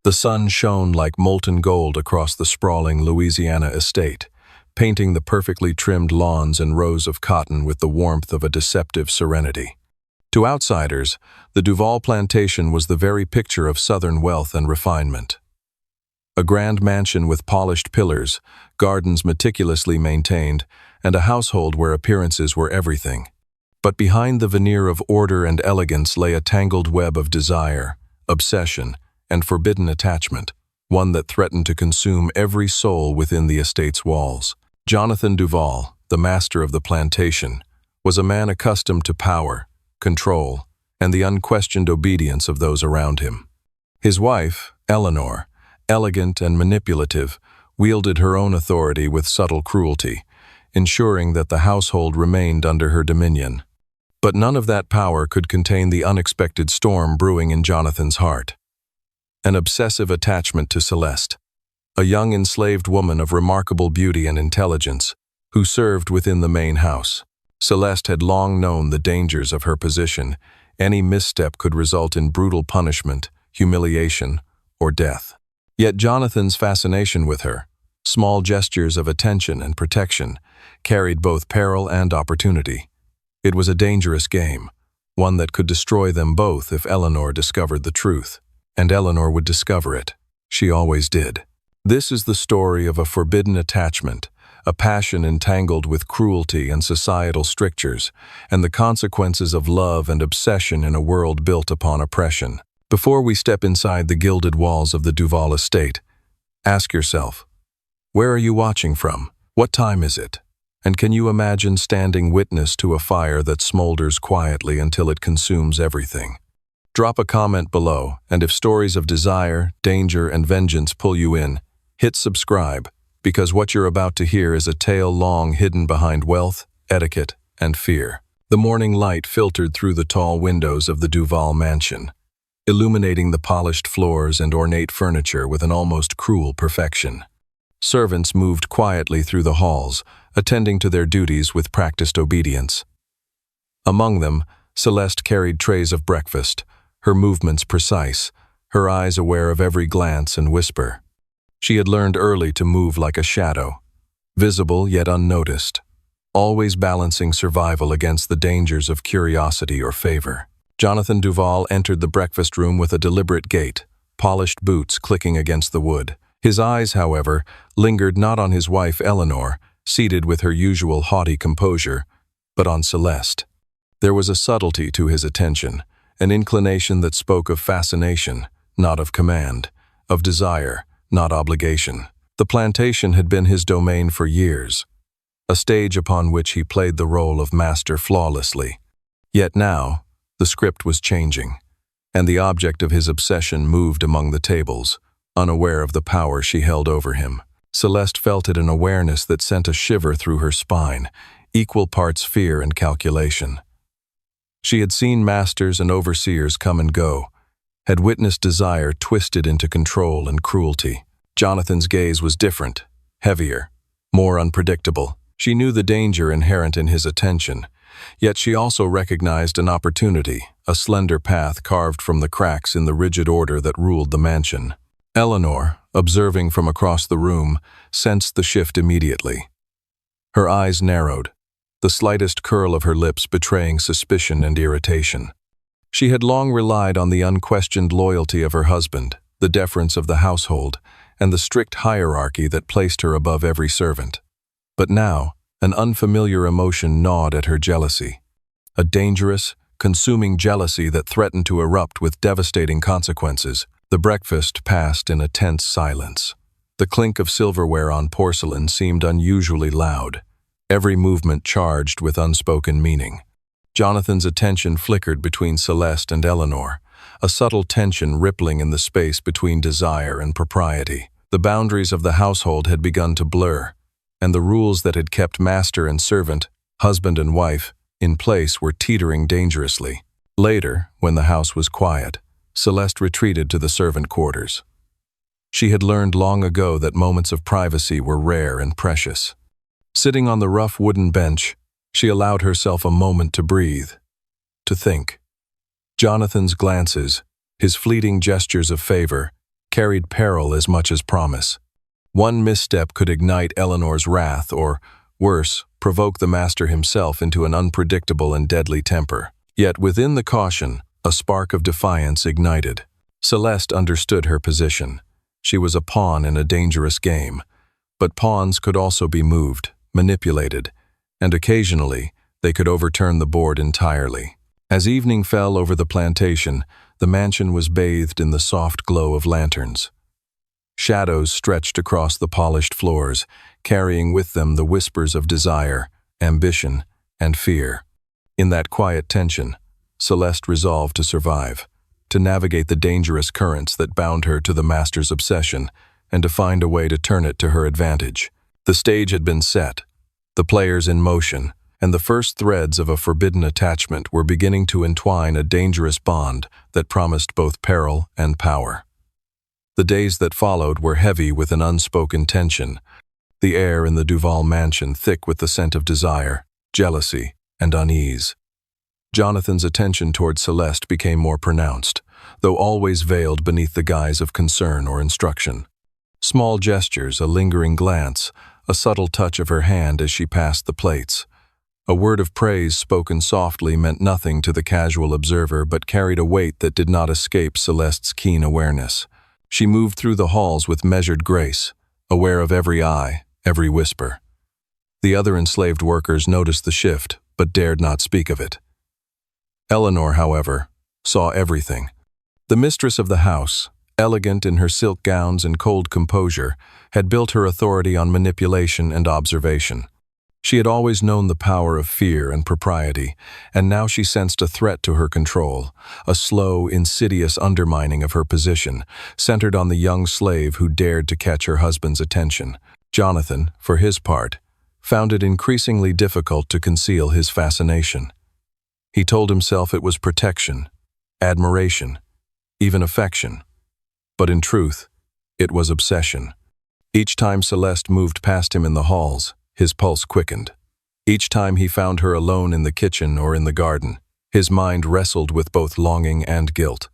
The sun shone like molten gold across the sprawling Louisiana estate, painting the perfectly trimmed lawns and rows of cotton with the warmth of a deceptive serenity. To outsiders, the Duval plantation was the very picture of Southern wealth and refinement. A grand mansion with polished pillars, gardens meticulously maintained, and a household where appearances were everything. But behind the veneer of order and elegance lay a tangled web of desire, obsession, and forbidden attachment, one that threatened to consume every soul within the estate's walls. Jonathan Duval, the master of the plantation, was a man accustomed to power, control, and the unquestioned obedience of those around him. His wife, Eleanor, elegant and manipulative, wielded her own authority with subtle cruelty, ensuring that the household remained under her dominion. But none of that power could contain the unexpected storm brewing in Jonathan's heart. An obsessive attachment to Celeste, a young enslaved woman of remarkable beauty and intelligence, who served within the main house. Celeste had long known the dangers of her position. Any misstep could result in brutal punishment, humiliation, or death. Yet Jonathan's fascination with her, small gestures of attention and protection, carried both peril and opportunity. It was a dangerous game, one that could destroy them both if Eleanor discovered the truth. And Eleanor would discover it. She always did. This is the story of a forbidden attachment, a passion entangled with cruelty and societal strictures, and the consequences of love and obsession in a world built upon oppression. Before we step inside the gilded walls of the Duval estate, ask yourself, where are you watching from? What time is it? And can you imagine standing witness to a fire that smolders quietly until it consumes everything? Drop a comment below, and if stories of desire, danger, and vengeance pull you in, hit subscribe, because what you're about to hear is a tale long hidden behind wealth, etiquette, and fear. The morning light filtered through the tall windows of the Duval mansion, illuminating the polished floors and ornate furniture with an almost cruel perfection. Servants moved quietly through the halls, attending to their duties with practiced obedience. Among them, Celeste carried trays of breakfast, her movements precise, her eyes aware of every glance and whisper. She had learned early to move like a shadow, visible yet unnoticed, always balancing survival against the dangers of curiosity or favor. Jonathan Duval entered the breakfast room with a deliberate gait, polished boots clicking against the wood. His eyes, however, lingered not on his wife Eleanor, seated with her usual haughty composure, but on Celeste. There was a subtlety to his attention, an inclination that spoke of fascination, not of command, of desire, not obligation. The plantation had been his domain for years, a stage upon which he played the role of master flawlessly. Yet now, the script was changing, and the object of his obsession moved among the tables, unaware of the power she held over him. Celeste felt it, an awareness that sent a shiver through her spine, equal parts fear and calculation. She had seen masters and overseers come and go, had witnessed desire twisted into control and cruelty. Jonathan's gaze was different, heavier, more unpredictable. She knew the danger inherent in his attention, yet she also recognized an opportunity, a slender path carved from the cracks in the rigid order that ruled the mansion. Eleanor, observing from across the room, sensed the shift immediately. Her eyes narrowed, the slightest curl of her lips betraying suspicion and irritation. She had long relied on the unquestioned loyalty of her husband, the deference of the household, and the strict hierarchy that placed her above every servant. But now, an unfamiliar emotion gnawed at her jealousy, a dangerous, consuming jealousy that threatened to erupt with devastating consequences. The breakfast passed in a tense silence. The clink of silverware on porcelain seemed unusually loud, every movement charged with unspoken meaning. Jonathan's attention flickered between Celeste and Eleanor, a subtle tension rippling in the space between desire and propriety. The boundaries of the household had begun to blur, and the rules that had kept master and servant, husband and wife, in place were teetering dangerously. Later, when the house was quiet, Celeste retreated to the servant quarters. She had learned long ago that moments of privacy were rare and precious. Sitting on the rough wooden bench, she allowed herself a moment to breathe, to think. Jonathan's glances, his fleeting gestures of favor, carried peril as much as promise. One misstep could ignite Eleanor's wrath or, worse, provoke the master himself into an unpredictable and deadly temper. Yet within the caution, a spark of defiance ignited. Celeste understood her position. She was a pawn in a dangerous game. But pawns could also be moved, manipulated, and occasionally they could overturn the board entirely. As evening fell over the plantation, the mansion was bathed in the soft glow of lanterns. Shadows stretched across the polished floors, carrying with them the whispers of desire, ambition, and fear. In that quiet tension, Celeste resolved to survive, to navigate the dangerous currents that bound her to the master's obsession, and to find a way to turn it to her advantage. The stage had been set, the players in motion, and the first threads of a forbidden attachment were beginning to entwine a dangerous bond that promised both peril and power. The days that followed were heavy with an unspoken tension, the air in the Duval mansion thick with the scent of desire, jealousy, and unease. Jonathan's attention toward Celeste became more pronounced, though always veiled beneath the guise of concern or instruction. Small gestures, a lingering glance, a subtle touch of her hand as she passed the plates. A word of praise spoken softly meant nothing to the casual observer but carried a weight that did not escape Celeste's keen awareness. She moved through the halls with measured grace, aware of every eye, every whisper. The other enslaved workers noticed the shift, but dared not speak of it. Eleanor, however, saw everything. The mistress of the house, elegant in her silk gowns and cold composure, had built her authority on manipulation and observation. She had always known the power of fear and propriety, and now she sensed a threat to her control, a slow, insidious undermining of her position, centered on the young slave who dared to catch her husband's attention. Jonathan, for his part, found it increasingly difficult to conceal his fascination. He told himself it was protection, admiration, even affection. But in truth, it was obsession. Each time Celeste moved past him in the halls, his pulse quickened. Each time he found her alone in the kitchen or in the garden, his mind wrestled with both longing and guilt.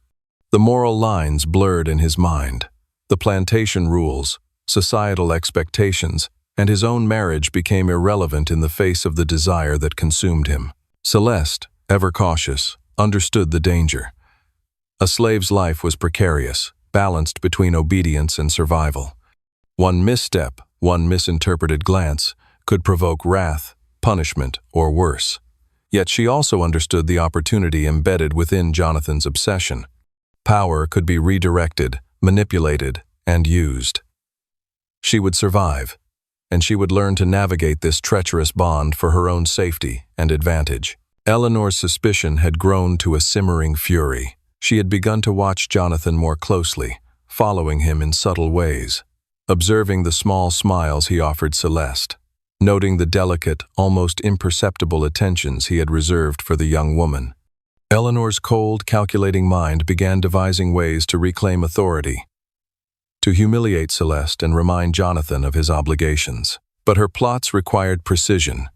The moral lines blurred in his mind. The plantation rules, societal expectations, and his own marriage became irrelevant in the face of the desire that consumed him. Celeste, ever cautious, understood the danger. A slave's life was precarious, balanced between obedience and survival. One misstep, one misinterpreted glance, could provoke wrath, punishment, or worse. Yet she also understood the opportunity embedded within Jonathan's obsession. Power could be redirected, manipulated, and used. She would survive, and she would learn to navigate this treacherous bond for her own safety and advantage. Eleanor's suspicion had grown to a simmering fury. She had begun to watch Jonathan more closely, following him in subtle ways, observing the small smiles he offered Celeste, noting the delicate, almost imperceptible attentions he had reserved for the young woman. Eleanor's cold, calculating mind began devising ways to reclaim authority, to humiliate Celeste and remind Jonathan of his obligations. But her plots required precision.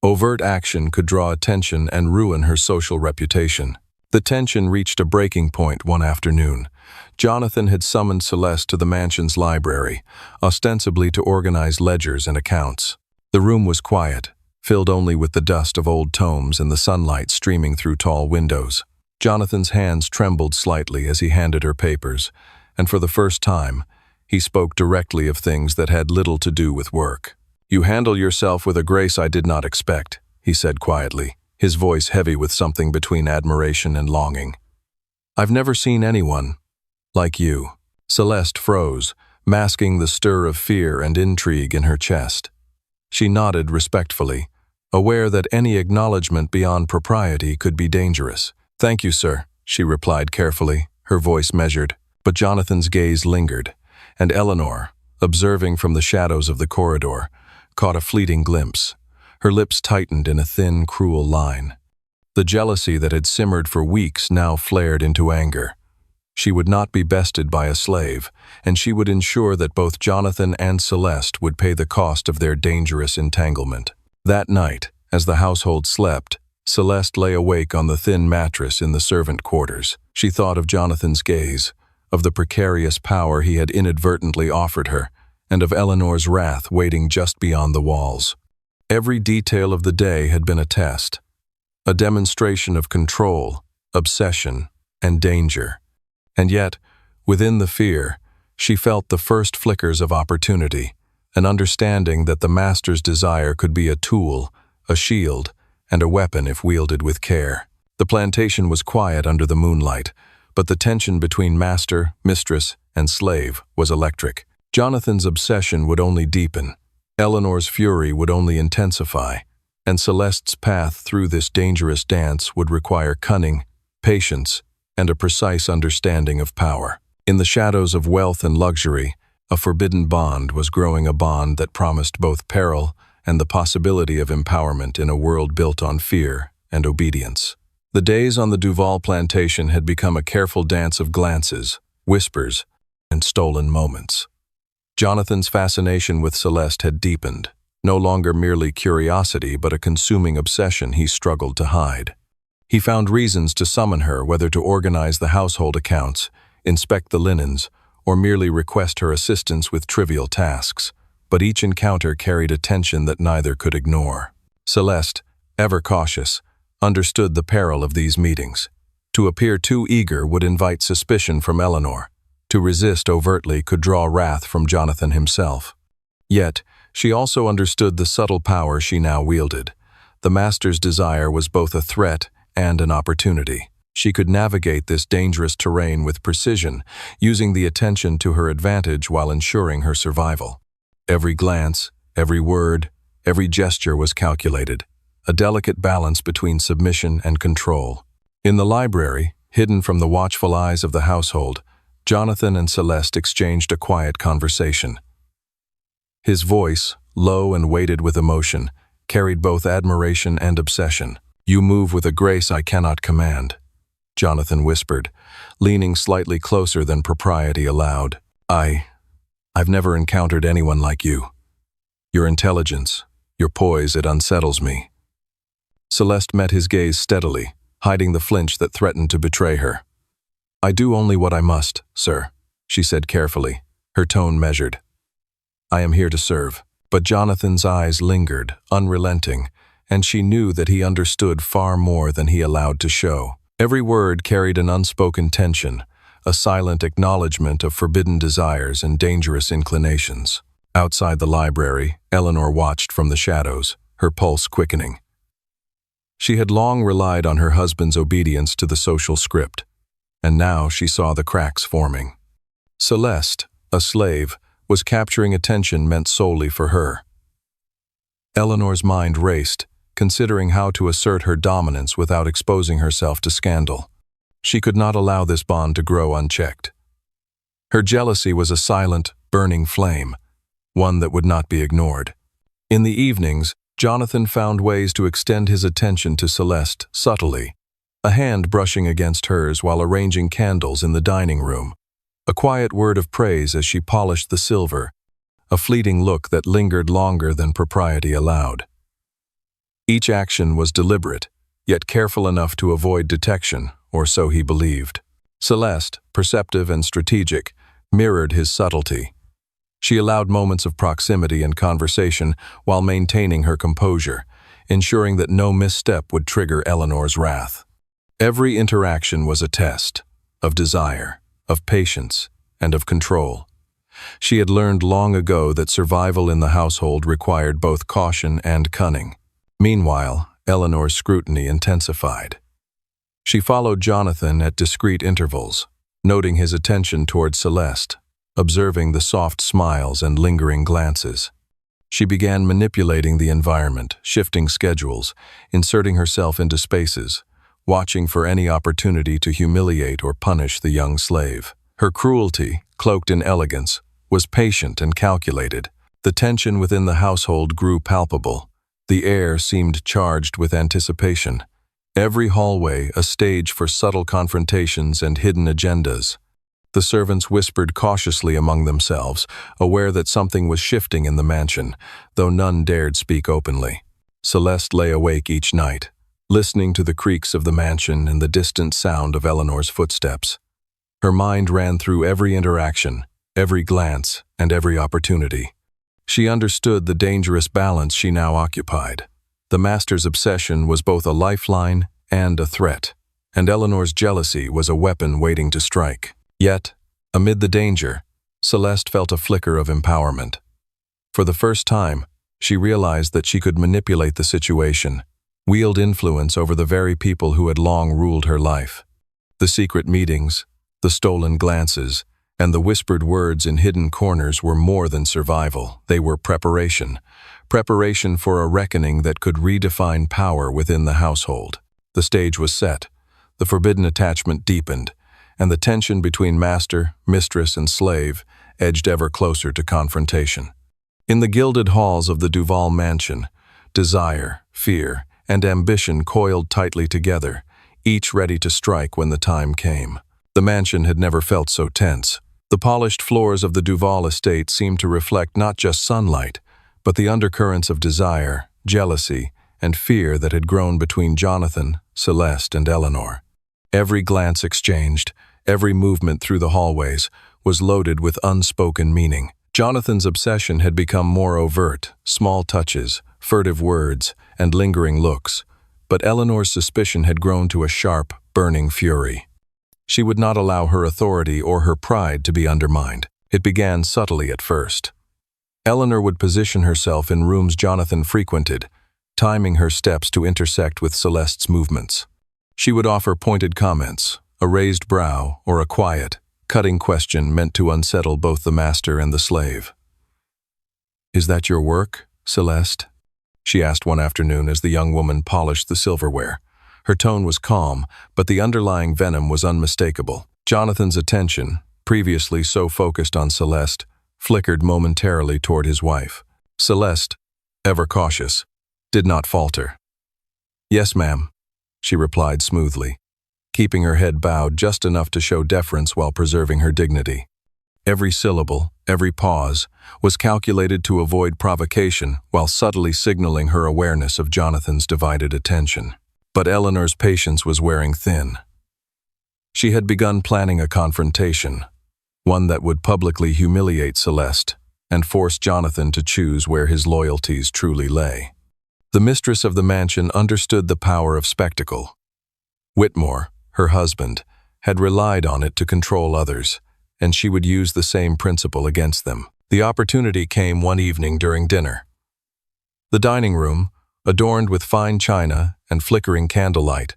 Overt action could draw attention and ruin her social reputation. The tension reached a breaking point one afternoon. Jonathan had summoned Celeste to the mansion's library, ostensibly to organize ledgers and accounts. The room was quiet, filled only with the dust of old tomes and the sunlight streaming through tall windows. Jonathan's hands trembled slightly as he handed her papers, and for the first time, he spoke directly of things that had little to do with work. "You handle yourself with a grace I did not expect," he said quietly, his voice heavy with something between admiration and longing. "I've never seen anyone like you." Celeste froze, masking the stir of fear and intrigue in her chest. She nodded respectfully, aware that any acknowledgement beyond propriety could be dangerous. "Thank you, sir," she replied carefully, her voice measured. But Jonathan's gaze lingered, and Eleanor, observing from the shadows of the corridor, caught a fleeting glimpse. Her lips tightened in a thin, cruel line. The jealousy that had simmered for weeks now flared into anger. She would not be bested by a slave, and she would ensure that both Jonathan and Celeste would pay the cost of their dangerous entanglement. That night, as the household slept, Celeste lay awake on the thin mattress in the servant quarters. She thought of Jonathan's gaze, of the precarious power he had inadvertently offered her, and of Eleanor's wrath waiting just beyond the walls. Every detail of the day had been a test, a demonstration of control, obsession, and danger. And yet, within the fear, she felt the first flickers of opportunity, an understanding that the master's desire could be a tool, a shield, and a weapon if wielded with care. The plantation was quiet under the moonlight, but the tension between master, mistress, and slave was electric. Jonathan's obsession would only deepen, Eleanor's fury would only intensify, and Celeste's path through this dangerous dance would require cunning, patience, and a precise understanding of power. In the shadows of wealth and luxury, a forbidden bond was growing, a bond that promised both peril and the possibility of empowerment in a world built on fear and obedience. The days on the Duval plantation had become a careful dance of glances, whispers, and stolen moments. Jonathan's fascination with Celeste had deepened, no longer merely curiosity but a consuming obsession he struggled to hide. He found reasons to summon her, whether to organize the household accounts, inspect the linens, or merely request her assistance with trivial tasks, but each encounter carried a tension that neither could ignore. Celeste, ever cautious, understood the peril of these meetings. To appear too eager would invite suspicion from Eleanor. To resist overtly could draw wrath from Jonathan himself. Yet, she also understood the subtle power she now wielded. The master's desire was both a threat and an opportunity. She could navigate this dangerous terrain with precision, using the attention to her advantage while ensuring her survival. Every glance, every word, every gesture was calculated, a delicate balance between submission and control. In the library, hidden from the watchful eyes of the household, Jonathan and Celeste exchanged a quiet conversation. His voice, low and weighted with emotion, carried both admiration and obsession. "You move with a grace I cannot command," Jonathan whispered, leaning slightly closer than propriety allowed. I've never encountered anyone like you. Your intelligence, your poise, it unsettles me." Celeste met his gaze steadily, hiding the flinch that threatened to betray her. "I do only what I must, sir," she said carefully, her tone measured. "I am here to serve." But Jonathan's eyes lingered, unrelenting, and she knew that he understood far more than he allowed to show. Every word carried an unspoken tension, a silent acknowledgement of forbidden desires and dangerous inclinations. Outside the library, Eleanor watched from the shadows, her pulse quickening. She had long relied on her husband's obedience to the social script, and now she saw the cracks forming. Celeste, a slave, was capturing attention meant solely for her. Eleanor's mind raced, considering how to assert her dominance without exposing herself to scandal. She could not allow this bond to grow unchecked. Her jealousy was a silent, burning flame, one that would not be ignored. In the evenings, Jonathan found ways to extend his attention to Celeste subtly, a hand brushing against hers while arranging candles in the dining room, a quiet word of praise as she polished the silver, a fleeting look that lingered longer than propriety allowed. Each action was deliberate, yet careful enough to avoid detection, or so he believed. Celeste, perceptive and strategic, mirrored his subtlety. She allowed moments of proximity and conversation while maintaining her composure, ensuring that no misstep would trigger Eleanor's wrath. Every interaction was a test of desire, of patience, and of control. She had learned long ago that survival in the household required both caution and cunning. Meanwhile, Eleanor's scrutiny intensified. She followed Jonathan at discreet intervals, noting his attention toward Celeste, observing the soft smiles and lingering glances. She began manipulating the environment, shifting schedules, inserting herself into spaces, watching for any opportunity to humiliate or punish the young slave. Her cruelty, cloaked in elegance, was patient and calculated. The tension within the household grew palpable. The air seemed charged with anticipation. Every hallway a stage for subtle confrontations and hidden agendas. The servants whispered cautiously among themselves, aware that something was shifting in the mansion, though none dared speak openly. Celeste lay awake each night, listening to the creaks of the mansion and the distant sound of Eleanor's footsteps. Her mind ran through every interaction, every glance, and every opportunity. She understood the dangerous balance she now occupied. The master's obsession was both a lifeline and a threat, and Eleanor's jealousy was a weapon waiting to strike. Yet, amid the danger, Celeste felt a flicker of empowerment. For the first time, she realized that she could manipulate the situation, wield influence over the very people who had long ruled her life. The secret meetings, the stolen glances, and the whispered words in hidden corners were more than survival. They were preparation. Preparation for a reckoning that could redefine power within the household. The stage was set, the forbidden attachment deepened, and the tension between master, mistress, and slave edged ever closer to confrontation. In the gilded halls of the Duval mansion, desire, fear, and ambition coiled tightly together, each ready to strike when the time came. The mansion had never felt so tense. The polished floors of the Duval estate seemed to reflect not just sunlight, but the undercurrents of desire, jealousy, and fear that had grown between Jonathan, Celeste, and Eleanor. Every glance exchanged, every movement through the hallways, was loaded with unspoken meaning. Jonathan's obsession had become more overt, small touches, furtive words, and lingering looks, but Eleanor's suspicion had grown to a sharp, burning fury. She would not allow her authority or her pride to be undermined. It began subtly at first. Eleanor would position herself in rooms Jonathan frequented, timing her steps to intersect with Celeste's movements. She would offer pointed comments, a raised brow, or a quiet, cutting question meant to unsettle both the master and the slave. "Is that your work, Celeste?" she asked one afternoon as the young woman polished the silverware. Her tone was calm, but the underlying venom was unmistakable. Jonathan's attention, previously so focused on Celeste, flickered momentarily toward his wife. Celeste, ever cautious, did not falter. "Yes, ma'am," she replied smoothly, keeping her head bowed just enough to show deference while preserving her dignity. Every syllable, every pause, was calculated to avoid provocation while subtly signaling her awareness of Jonathan's divided attention. But Eleanor's patience was wearing thin. She had begun planning a confrontation, one that would publicly humiliate Celeste and force Jonathan to choose where his loyalties truly lay. The mistress of the mansion understood the power of spectacle. Whitmore, her husband, had relied on it to control others, and she would use the same principle against them. The opportunity came one evening during dinner. The dining room, adorned with fine china and flickering candlelight,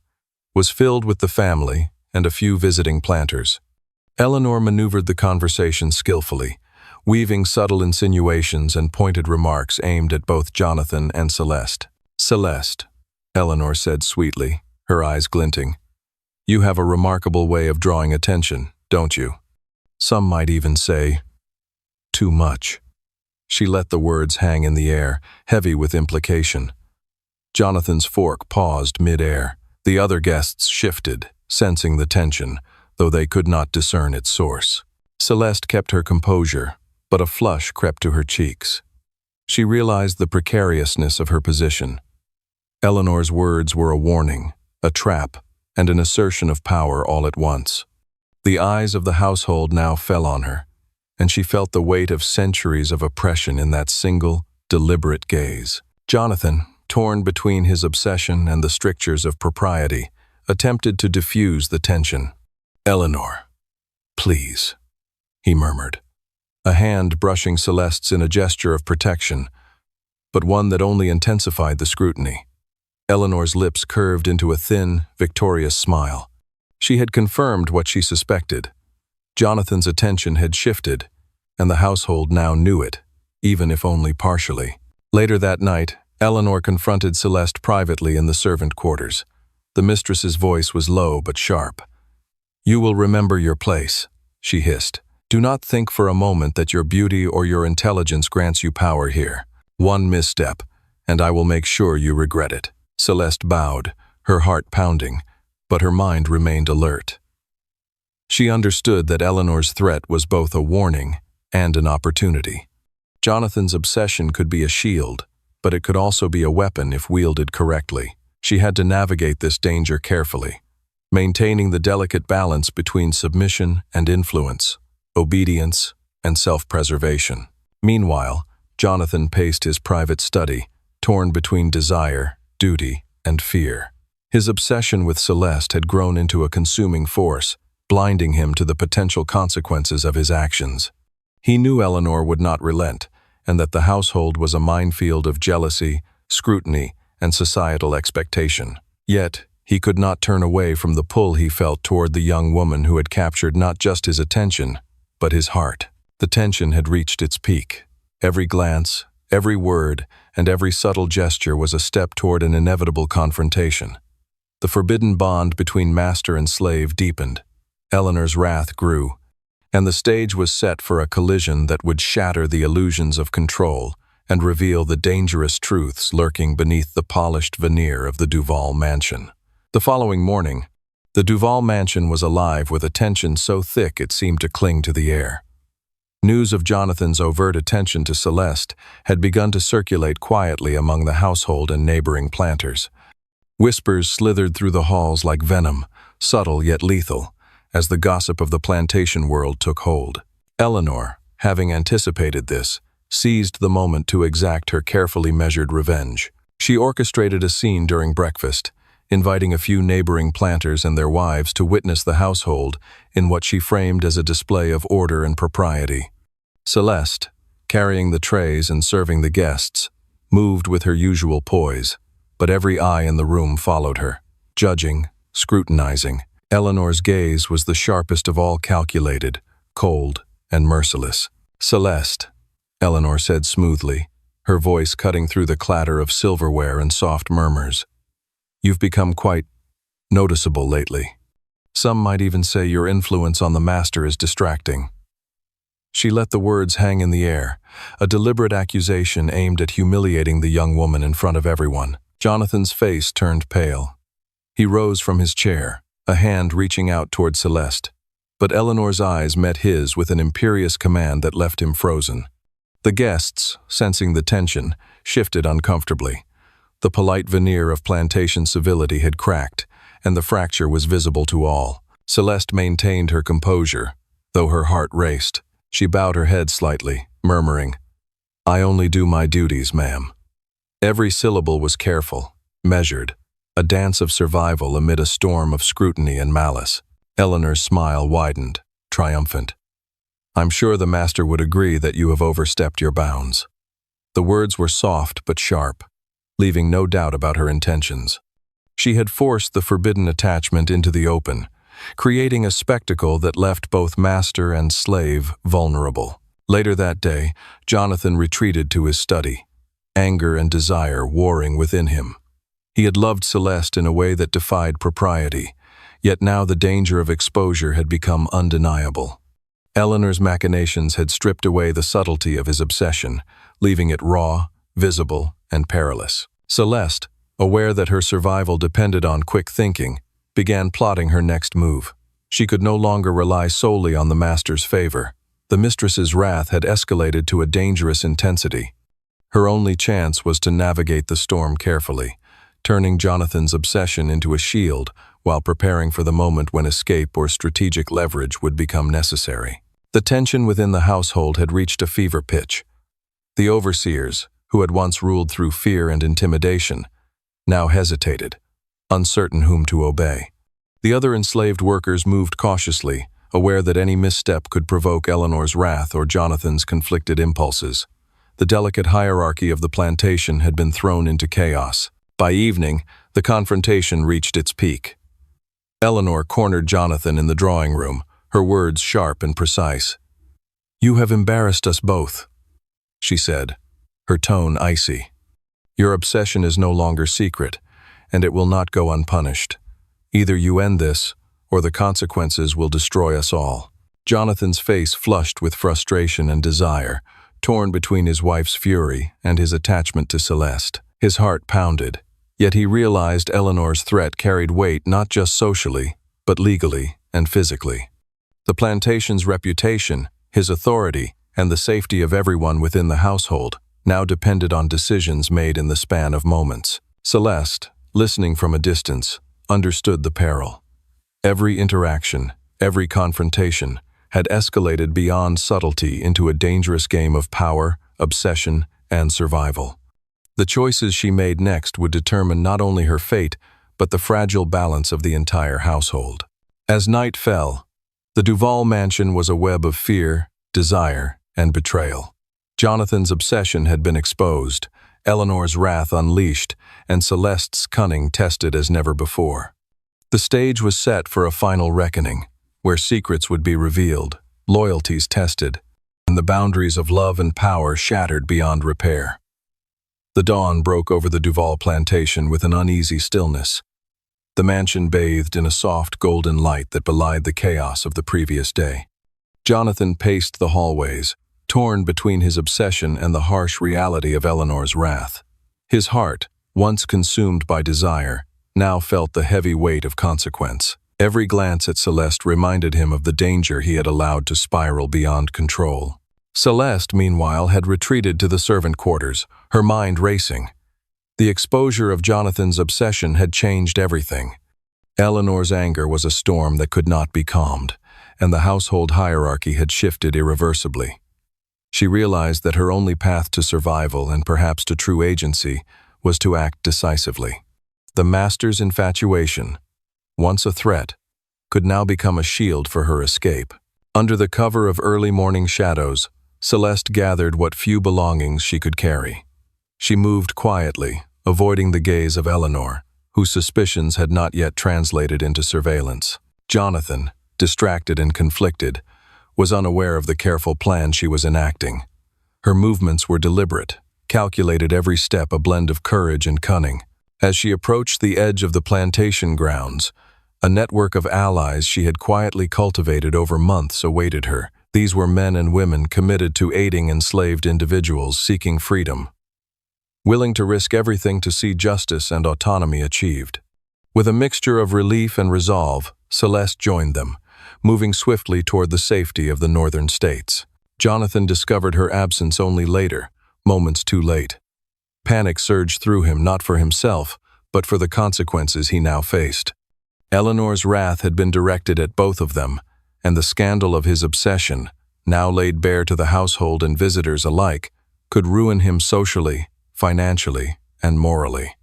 was filled with the family and a few visiting planters. Eleanor maneuvered the conversation skillfully, weaving subtle insinuations and pointed remarks aimed at both Jonathan and Celeste. "Celeste," Eleanor said sweetly, her eyes glinting, "you have a remarkable way of drawing attention, don't you? Some might even say, too much." She let the words hang in the air, heavy with implication. Jonathan's fork paused mid-air. The other guests shifted, sensing the tension, though they could not discern its source. Celeste kept her composure, but a flush crept to her cheeks. She realized the precariousness of her position. Eleanor's words were a warning, a trap, and an assertion of power all at once. The eyes of the household now fell on her, and she felt the weight of centuries of oppression in that single, deliberate gaze. Jonathan, torn between his obsession and the strictures of propriety, attempted to diffuse the tension. "Eleanor, please," he murmured, a hand brushing Celeste's in a gesture of protection, but one that only intensified the scrutiny. Eleanor's lips curved into a thin, victorious smile. She had confirmed what she suspected. Jonathan's attention had shifted, and the household now knew it, even if only partially. Later that night, Eleanor confronted Celeste privately in the servant quarters. The mistress's voice was low but sharp. "You will remember your place," she hissed. "Do not think for a moment that your beauty or your intelligence grants you power here. One misstep, and I will make sure you regret it." Celeste bowed, her heart pounding, but her mind remained alert. She understood that Eleanor's threat was both a warning and an opportunity. Jonathan's obsession could be a shield, but it could also be a weapon if wielded correctly. She had to navigate this danger carefully, maintaining the delicate balance between submission and influence, obedience and self-preservation. Meanwhile, Jonathan paced his private study, torn between desire, duty, and fear. His obsession with Celeste had grown into a consuming force, blinding him to the potential consequences of his actions. He knew Eleanor would not relent, and that the household was a minefield of jealousy, scrutiny, and societal expectation. Yet, he could not turn away from the pull he felt toward the young woman who had captured not just his attention, but his heart. The tension had reached its peak. Every glance, every word, and every subtle gesture was a step toward an inevitable confrontation. The forbidden bond between master and slave deepened. Eleanor's wrath grew, and the stage was set for a collision that would shatter the illusions of control and reveal the dangerous truths lurking beneath the polished veneer of the Duval mansion. The following morning, the Duval mansion was alive with a tension so thick it seemed to cling to the air. News of Jonathan's overt attention to Celeste had begun to circulate quietly among the household and neighboring planters. Whispers slithered through the halls like venom, subtle yet lethal, as the gossip of the plantation world took hold. Eleanor, having anticipated this, seized the moment to exact her carefully measured revenge. She orchestrated a scene during breakfast, inviting a few neighboring planters and their wives to witness the household in what she framed as a display of order and propriety. Celeste, carrying the trays and serving the guests, moved with her usual poise, but every eye in the room followed her, judging, scrutinizing. Eleanor's gaze was the sharpest of all, calculated, cold, and merciless. "Celeste," Eleanor said smoothly, her voice cutting through the clatter of silverware and soft murmurs. "You've become quite noticeable lately. Some might even say your influence on the master is distracting." She let the words hang in the air, a deliberate accusation aimed at humiliating the young woman in front of everyone. Jonathan's face turned pale. He rose from his chair, a hand reaching out toward Celeste, but Eleanor's eyes met his with an imperious command that left him frozen. The guests, sensing the tension, shifted uncomfortably. The polite veneer of plantation civility had cracked, and the fracture was visible to all. Celeste maintained her composure, though her heart raced. She bowed her head slightly, murmuring, "I only do my duties, ma'am." Every syllable was careful, measured, a dance of survival amid a storm of scrutiny and malice. Eleanor's smile widened, triumphant. "I'm sure the master would agree that you have overstepped your bounds." The words were soft but sharp, leaving no doubt about her intentions. She had forced the forbidden attachment into the open, creating a spectacle that left both master and slave vulnerable. Later that day, Jonathan retreated to his study, anger and desire warring within him. He had loved Celeste in a way that defied propriety, yet now the danger of exposure had become undeniable. Eleanor's machinations had stripped away the subtlety of his obsession, leaving it raw, visible, and perilous. Celeste, aware that her survival depended on quick thinking, began plotting her next move. She could no longer rely solely on the master's favor. The mistress's wrath had escalated to a dangerous intensity. Her only chance was to navigate the storm carefully, turning Jonathan's obsession into a shield while preparing for the moment when escape or strategic leverage would become necessary. The tension within the household had reached a fever pitch. The overseers, who had once ruled through fear and intimidation, now hesitated, uncertain whom to obey. The other enslaved workers moved cautiously, aware that any misstep could provoke Eleanor's wrath or Jonathan's conflicted impulses. The delicate hierarchy of the plantation had been thrown into chaos. By evening, the confrontation reached its peak. Eleanor cornered Jonathan in the drawing room, her words sharp and precise. "You have embarrassed us both," she said, her tone icy. "Your obsession is no longer secret, and it will not go unpunished. Either you end this, or the consequences will destroy us all." Jonathan's face flushed with frustration and desire, torn between his wife's fury and his attachment to Celeste. His heart pounded, yet he realized Eleanor's threat carried weight not just socially, but legally and physically. The plantation's reputation, his authority, and the safety of everyone within the household now depended on decisions made in the span of moments. Celeste, listening from a distance, understood the peril. Every interaction, every confrontation, had escalated beyond subtlety into a dangerous game of power, obsession, and survival. The choices she made next would determine not only her fate, but the fragile balance of the entire household. As night fell, the Duval mansion was a web of fear, desire, and betrayal. Jonathan's obsession had been exposed, Eleanor's wrath unleashed, and Celeste's cunning tested as never before. The stage was set for a final reckoning, where secrets would be revealed, loyalties tested, and the boundaries of love and power shattered beyond repair. The dawn broke over the Duval plantation with an uneasy stillness. The mansion bathed in a soft golden light that belied the chaos of the previous day. Jonathan paced the hallways, torn between his obsession and the harsh reality of Eleanor's wrath. His heart, once consumed by desire, now felt the heavy weight of consequence. Every glance at Celeste reminded him of the danger he had allowed to spiral beyond control. Celeste, meanwhile, had retreated to the servant quarters, her mind racing. The exposure of Jonathan's obsession had changed everything. Eleanor's anger was a storm that could not be calmed, and the household hierarchy had shifted irreversibly. She realized that her only path to survival and perhaps to true agency was to act decisively. The master's infatuation, once a threat, could now become a shield for her escape. Under the cover of early morning shadows, Celeste gathered what few belongings she could carry. She moved quietly, avoiding the gaze of Eleanor, whose suspicions had not yet translated into surveillance. Jonathan, distracted and conflicted, was unaware of the careful plan she was enacting. Her movements were deliberate, calculated every step a blend of courage and cunning. As she approached the edge of the plantation grounds, a network of allies she had quietly cultivated over months awaited her. These were men and women committed to aiding enslaved individuals seeking freedom, willing to risk everything to see justice and autonomy achieved. With a mixture of relief and resolve, Celeste joined them, moving swiftly toward the safety of the northern states. Jonathan discovered her absence only later, moments too late. Panic surged through him, not for himself, but for the consequences he now faced. Eleanor's wrath had been directed at both of them, and the scandal of his obsession, now laid bare to the household and visitors alike, could ruin him socially, financially, and morally.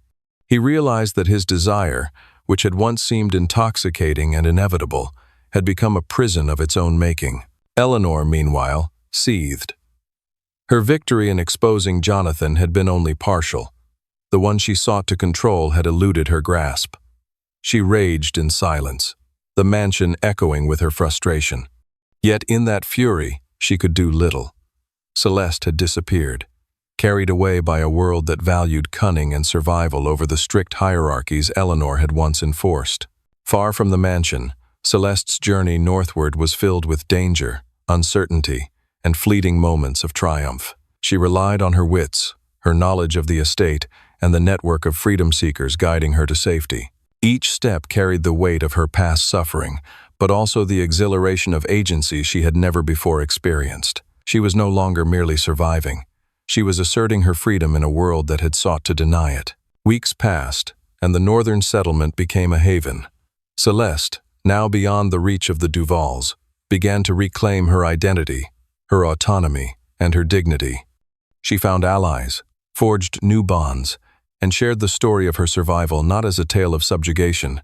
He realized that his desire, which had once seemed intoxicating and inevitable, had become a prison of its own making. Eleanor, meanwhile, seethed. Her victory in exposing Jonathan had been only partial. The one she sought to control had eluded her grasp. She raged in silence, the mansion echoing with her frustration. Yet in that fury, she could do little. Celeste had disappeared, carried away by a world that valued cunning and survival over the strict hierarchies Eleanor had once enforced. Far from the mansion, Celeste's journey northward was filled with danger, uncertainty, and fleeting moments of triumph. She relied on her wits, her knowledge of the estate, and the network of freedom seekers guiding her to safety. Each step carried the weight of her past suffering, but also the exhilaration of agency she had never before experienced. She was no longer merely surviving. She was asserting her freedom in a world that had sought to deny it. Weeks passed, and the northern settlement became a haven. Celeste, now beyond the reach of the Duvals, began to reclaim her identity, her autonomy, and her dignity. She found allies, forged new bonds, and shared the story of her survival not as a tale of subjugation,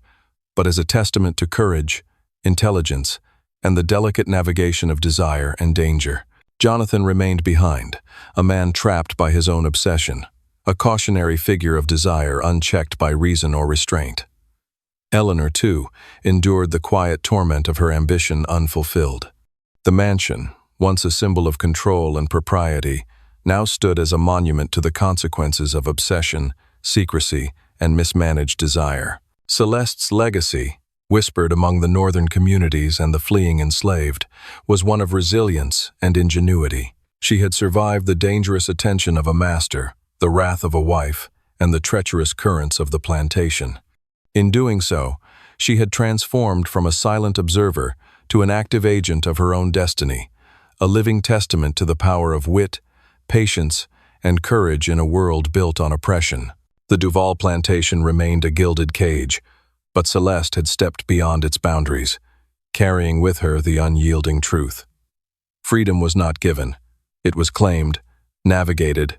but as a testament to courage, intelligence, and the delicate navigation of desire and danger. Jonathan remained behind, a man trapped by his own obsession, a cautionary figure of desire unchecked by reason or restraint. Eleanor, too, endured the quiet torment of her ambition unfulfilled. The mansion, once a symbol of control and propriety, now stood as a monument to the consequences of obsession, secrecy, and mismanaged desire. Celeste's legacy, whispered among the northern communities and the fleeing enslaved, was one of resilience and ingenuity. She had survived the dangerous attention of a master, the wrath of a wife, and the treacherous currents of the plantation. In doing so, she had transformed from a silent observer to an active agent of her own destiny, a living testament to the power of wit, patience, and courage in a world built on oppression. The Duval plantation remained a gilded cage, But Celeste had stepped beyond its boundaries, carrying with her the unyielding truth. Freedom was not given. It was claimed, navigated,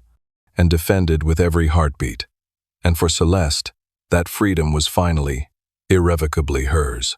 and defended with every heartbeat. And for Celeste, that freedom was finally, irrevocably hers.